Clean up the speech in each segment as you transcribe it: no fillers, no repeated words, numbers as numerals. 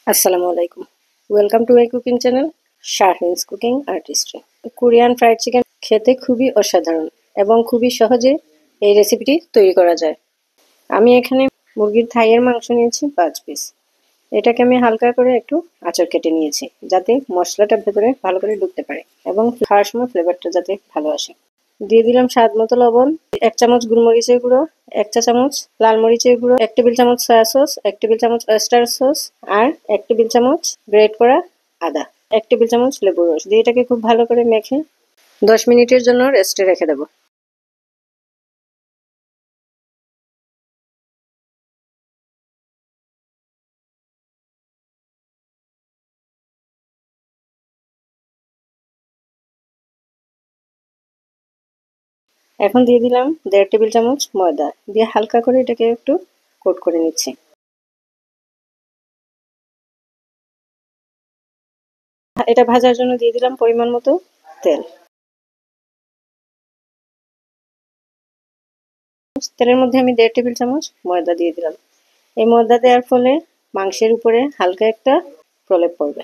আসসালামু আলাইকুম। Welcome to my cooking channel Shahin's cooking artistry. Korean fried chicken খেতে খুবই অসাধারণ এবং খুবই সহজে এই রেসিপিটি তৈরি করা যায়। আমি এখানে মুরগির থাইয়ের মাংস নিয়েছি 5 পিস। এটাকে আমি হালকা করে একটু আঁচড় কেটে নিয়েছি যাতে মশলাটা ভেতরে ভালো করে ঢুকতে পারে এবং খাওয়ার সময় ফ্লেভারটা যাতে ভালো আসে। দিয়ে দিলাম স্বাদ মতো লবণ, 1 চামচ গোলমরিচের গুঁড়ো, 1 চা চামচ লাল মরিচের গুঁড়ো, 1 টেবিল চামচ সয়া সস, 1 টেবিল চামচ অয়েস্টার সস আর 1 টেবিল চামচ গ্রেট করা আদা, 1 টেবিল চামচ লেবুর রস দিয়ে এটাকে খুব ভালো করে মেখে 10 মিনিটের জন্য রেস্টে রেখে দেবো। এখন দিয়ে দিলাম 1.5 টেবিল চামচ ময়দা দিয়ে হালকা করে এটাকে একটু কোট করে নিচ্ছি। এটা ভাজার জন্য দিয়ে দিলাম পরিমাণ মতো তেল। তেলের মধ্যে আমি 1.5 টেবিল চামচ ময়দা দিয়ে দিলাম। এই ময়দা দেওয়ার ফলে মাংসের উপরে হালকা একটা প্রলেপ পড়বে।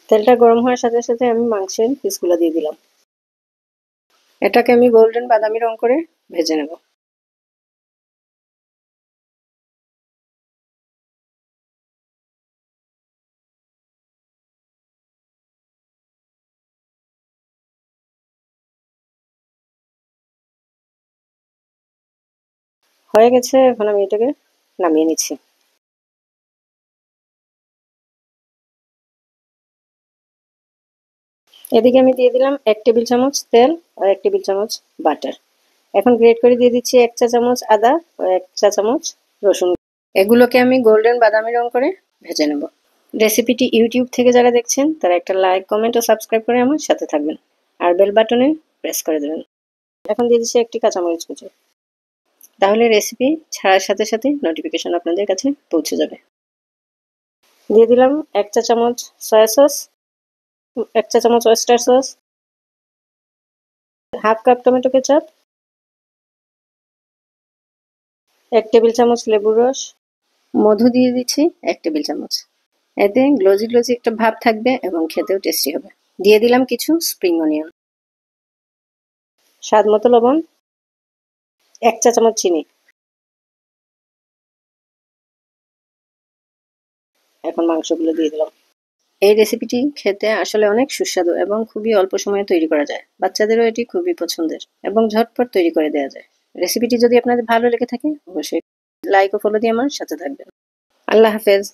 তেলটা গরম হওয়ার সাথে সাথে আমি মাংসের পিসগুলো দিয়ে দিলাম। এটাকে আমি গোল্ডেন বাদামি রং করে ভেজে নেব। হয়ে গেছে, এখন আমি এটাকে নামিয়ে নিচ্ছি। এদিকে আমি দিয়ে দিলাম 1 টেবিল চামচ তেল আর 1 টেবিল চামচ বাটার। এখন গ্রেট করে দিয়ে দিচ্ছি 1 চা চামচ আদা ও 1 চা চামচ রসুন। এগুলোকে আমি গোল্ডেন বাদামি রং করে ভেজে নেব। রেসিপিটি ইউটিউব থেকে যারা দেখছেন তারা একটা লাইক, কমেন্ট ও সাবস্ক্রাইব করে আমার সাথে থাকবেন আর বেল বাটনে প্রেস করে দেবেন। এখন দিয়ে দিচ্ছি 1টি কাঁচামরিচ কুচি। তাহলে রেসিপি ছাড়ার সাথে সাথে নোটিফিকেশন আপনাদের কাছে পৌঁছে যাবে। দিয়ে দিলাম 1 চা চামচ সয়া সস, 1 চা চামচ oyster sauce, half cup tomato ketchup, 1 table চামচ লেবুর রস, মধু দিয়ে দিচ্ছি 1 টেবিল চামচ। এতে গ্লোজি গ্লোজি একটা ভাব থাকবে এবং খেতেও টেস্টি হবে। দিয়ে দিলাম কিছু স্প্রিং অনিয়ন, স্বাদ মতো লবণ, 1 চা চামচ চিনি। এখন মাংসগুলো দিয়ে দিলাম। এই রেসিপিটি খেতে আসলে অনেক সুস্বাদু এবং খুবই অল্প সময়ে তৈরি করা যায়। বাচ্চাদেরও এটি খুবই পছন্দের এবং ঝটপট তৈরি করে দেওয়া যায়। রেসিপিটি যদি আপনাদের ভালো লেগে থাকে অবশ্যই লাইক ও ফলো দিয়ে আমার সাথে থাকবেন। আল্লাহ হাফেজ।